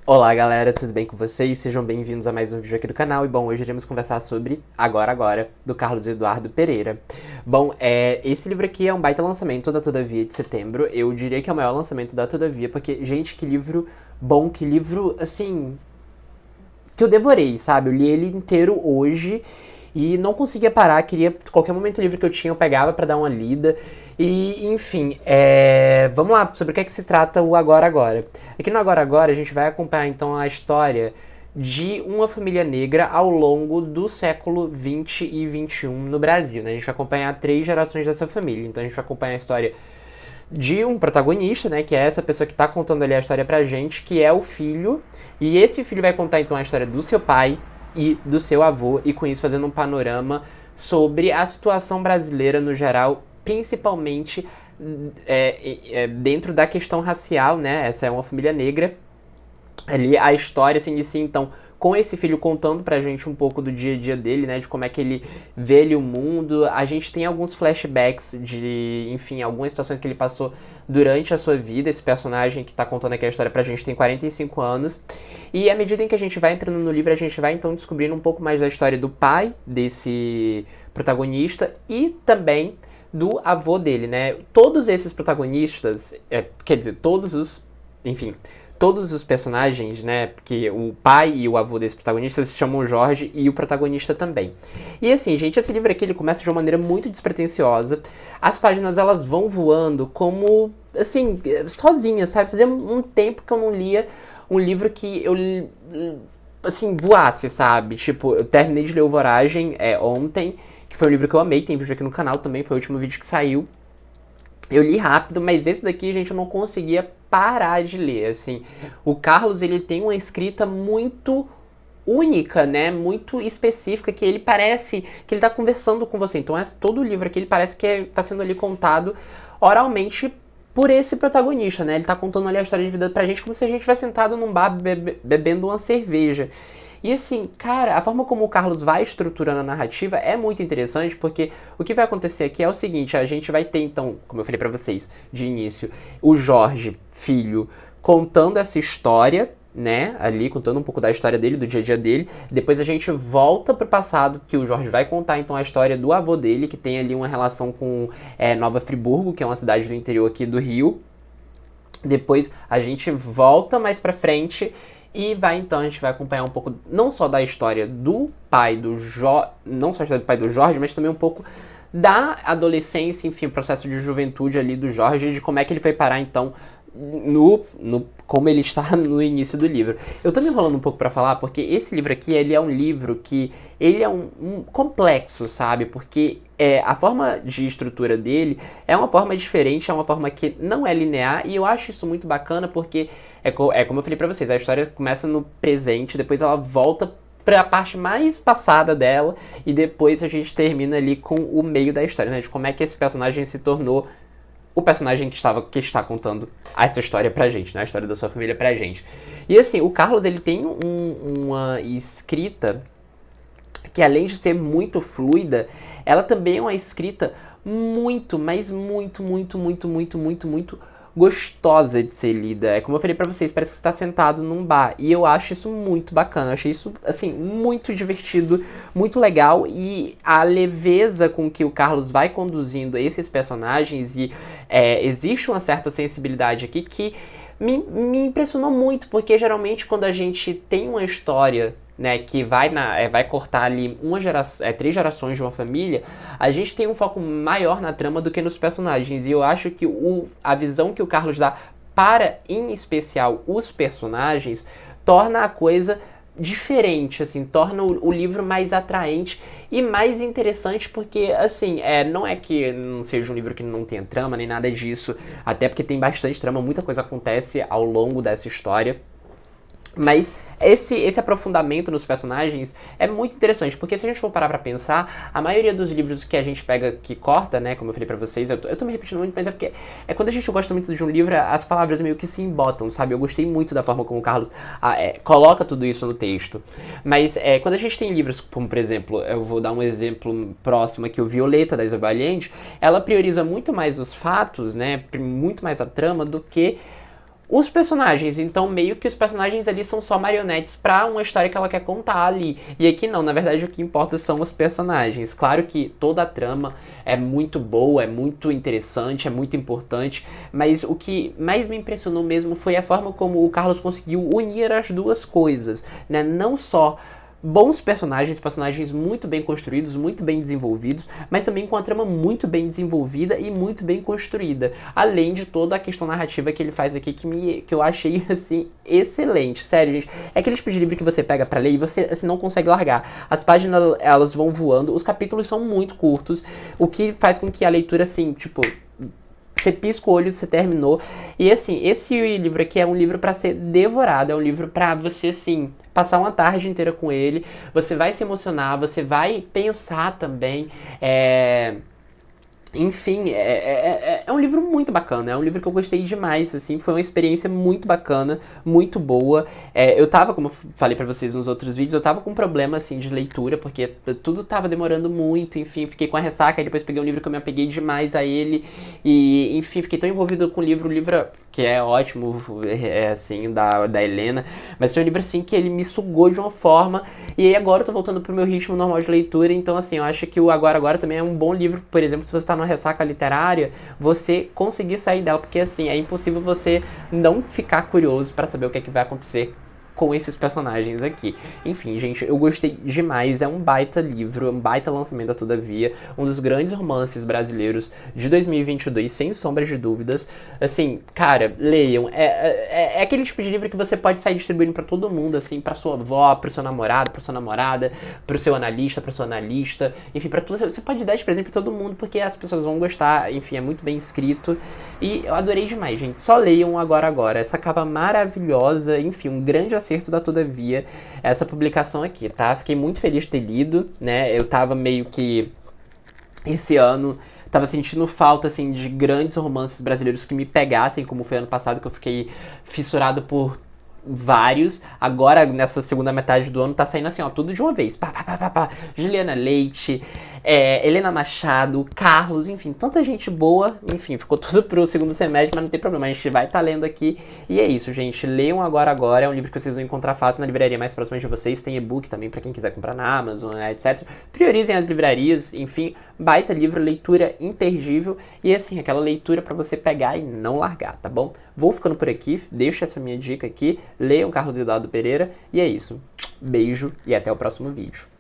Olá galera, tudo bem com vocês? Sejam bem-vindos a mais um vídeo aqui do canal. E bom, hoje iremos conversar sobre Agora, do Carlos Eduardo Pereira. Bom, esse livro aqui é um baita lançamento da Todavia de setembro. Eu diria que é o maior lançamento da Todavia, porque, gente, que livro bom, que livro, assim, que eu devorei, sabe? Eu li ele inteiro hoje e não conseguia parar, queria, qualquer momento livre que eu tinha, eu pegava pra dar uma lida. E, enfim, vamos lá, sobre o que é que se trata o Agora. Aqui no Agora a gente vai acompanhar então a história de uma família negra ao longo do século 20 e 21 no Brasil, né? A gente vai acompanhar 3 gerações dessa família. Então a gente vai acompanhar a história de um protagonista, né, que é essa pessoa que tá contando ali a história pra gente, que é o filho, e esse filho vai contar então a história do seu pai e do seu avô, e com isso fazendo um panorama sobre a situação brasileira no geral, principalmente dentro da questão racial, né, essa é uma família negra. Ali a história se inicia então com esse filho contando pra gente um pouco do dia a dia dele, né, de como é que ele vê ali o mundo. A gente tem alguns flashbacks de, enfim, algumas situações que ele passou durante a sua vida. Esse personagem que tá contando aqui a história pra gente tem 45 anos. E à medida em que a gente vai entrando no livro, a gente vai então descobrindo um pouco mais da história do pai desse protagonista e também do avô dele, né. Todos esses protagonistas, quer dizer, todos os personagens, né, porque o pai e o avô desse protagonista se chamam Jorge e o protagonista também. E assim, gente, esse livro aqui ele começa de uma maneira muito despretensiosa. As páginas elas vão voando como, assim, sozinhas, sabe? Fazia um tempo que eu não lia um livro que eu, assim, voasse, sabe? Tipo, eu terminei de ler o Voragem ontem, que foi um livro que eu amei, tem vídeo aqui no canal também, foi o último vídeo que saiu. Eu li rápido, mas esse daqui, gente, eu não conseguia parar de ler, assim. O Carlos, ele tem uma escrita muito única, né, muito específica, que ele parece que ele tá conversando com você. Então, todo o livro aqui, ele parece que tá sendo ali contado oralmente por esse protagonista, né, ele tá contando ali a história de vida pra gente como se a gente tivesse sentado num bar bebendo uma cerveja. E assim, cara, a forma como o Carlos vai estruturando a narrativa é muito interessante, porque o que vai acontecer aqui é o seguinte, a gente vai ter então, como eu falei pra vocês de início, o Jorge, filho, contando essa história, né, ali, contando um pouco da história dele, do dia a dia dele. Depois a gente volta pro passado, que o Jorge vai contar então a história do avô dele, que tem ali uma relação com Nova Friburgo, que é uma cidade do interior aqui do Rio. Depois a gente volta mais pra frente e a gente vai acompanhar um pouco, não só da história do pai do Jorge, não só a história do pai do Jorge, mas também um pouco da adolescência, enfim, o processo de juventude ali do Jorge, de como é que ele foi parar, então, como ele está no início do livro. Eu tô me enrolando um pouco pra falar, porque esse livro aqui, ele é um livro que, ele é um complexo, sabe? Porque a forma de estrutura dele é uma forma diferente, é uma forma que não é linear, e eu acho isso muito bacana, porque como eu falei pra vocês, a história começa no presente, depois ela volta pra parte mais passada dela, e depois a gente termina ali com o meio da história, né? De como é que esse personagem se tornou o personagem que está contando essa história pra gente, né? A história da sua família pra gente. E assim, o Carlos, ele tem uma escrita que, além de ser muito fluida, ela também é uma escrita muito, mas muito gostosa de ser lida. É como eu falei pra vocês, parece que você tá sentado num bar. E eu acho isso muito bacana. Eu achei isso, assim, muito divertido, muito legal. E a leveza com que o Carlos vai conduzindo esses personagens, e existe uma certa sensibilidade aqui que me impressionou muito, porque geralmente quando a gente tem uma história, né, que vai cortar ali 3 gerações de uma família, a gente tem um foco maior na trama do que nos personagens. E eu acho que a visão que o Carlos dá para, em especial, os personagens, torna a coisa diferente, assim, torna o livro mais atraente e mais interessante, porque, assim, não é que não seja um livro que não tenha trama, nem nada disso, até porque tem bastante trama, muita coisa acontece ao longo dessa história, mas esse aprofundamento nos personagens é muito interessante, porque se a gente for parar pra pensar, a maioria dos livros que a gente pega, que corta, né, como eu falei pra vocês, eu tô me repetindo muito, mas é porque quando a gente gosta muito de um livro, as palavras meio que se embotam, sabe? Eu gostei muito da forma como o Carlos coloca tudo isso no texto. Mas quando a gente tem livros, como por exemplo, eu vou dar um exemplo próximo aqui, o Violeta, da Isabel Allende, ela prioriza muito mais os fatos, né, muito mais a trama, do que os personagens. Então, meio que os personagens ali são só marionetes pra uma história que ela quer contar ali. E aqui não, na verdade o que importa são os personagens. Claro que toda a trama é muito boa, é muito interessante, é muito importante, mas o que mais me impressionou mesmo foi a forma como o Carlos conseguiu unir as duas coisas, né? Não só bons personagens, personagens muito bem construídos, muito bem desenvolvidos, mas também com a trama muito bem desenvolvida e muito bem construída. Além de toda a questão narrativa que ele faz aqui, que eu achei, assim, excelente. Sério, gente. É aquele tipo de livro que você pega pra ler e você, assim, não consegue largar. As páginas, elas vão voando, os capítulos são muito curtos, o que faz com que a leitura, assim, tipo, você pisca o olho, você terminou. E assim, esse livro aqui é um livro pra ser devorado, é um livro pra você, assim, passar uma tarde inteira com ele. Você vai se emocionar, você vai pensar também. Enfim, é um livro muito bacana, é um livro que eu gostei demais, assim, foi uma experiência muito bacana, muito boa. Eu tava, como eu falei pra vocês nos outros vídeos, eu tava com um problema, assim, de leitura, porque tudo tava demorando muito, enfim, fiquei com a ressaca, aí depois peguei um livro que eu me apeguei demais a ele, e, enfim, fiquei tão envolvido com o livro que é ótimo, assim, da Helena, mas foi um livro, assim, que ele me sugou de uma forma, e aí agora eu tô voltando pro meu ritmo normal de leitura, então, assim, eu acho que o Agora também é um bom livro, por exemplo, se você tá numa ressaca literária, você conseguir sair dela, porque, assim, é impossível você não ficar curioso pra saber o que é que vai acontecer com esses personagens aqui. Enfim, gente, eu gostei demais, é um baita livro, é um baita lançamento, todavia, um dos grandes romances brasileiros de 2022, sem sombras de dúvidas. Assim, cara, leiam, é aquele tipo de livro que você pode sair distribuindo pra todo mundo, assim, pra sua avó, pro seu namorado, pra sua namorada, pro seu analista, pra sua analista, enfim, pra tudo, você pode dar de presente pra todo mundo, porque as pessoas vão gostar, enfim, é muito bem escrito, e eu adorei demais, gente, só leiam Agora, essa capa maravilhosa, enfim, um grande acerto da Todavia, essa publicação aqui, tá? Fiquei muito feliz de ter lido, né? Eu tava meio que esse ano tava sentindo falta, assim, de grandes romances brasileiros que me pegassem, como foi ano passado, que eu fiquei fissurado por vários. Agora, nessa segunda metade do ano, tá saindo assim, ó, tudo de uma vez. Pá, pá, pá, pá, pá. Juliana Leite, Helena Machado, Carlos, enfim, tanta gente boa. Enfim, ficou tudo pro segundo semestre, mas não tem problema, a gente vai estar lendo aqui. E é isso, gente. Leiam Agora, é um livro que vocês vão encontrar fácil na livraria mais próxima de vocês. Tem e-book também pra quem quiser comprar na Amazon, né, etc. Priorizem as livrarias, enfim, baita livro, leitura imperdível. E assim, aquela leitura pra você pegar e não largar, tá bom? Vou ficando por aqui, deixo essa minha dica aqui. Leiam Carlos Eduardo Pereira. E é isso. Beijo e até o próximo vídeo.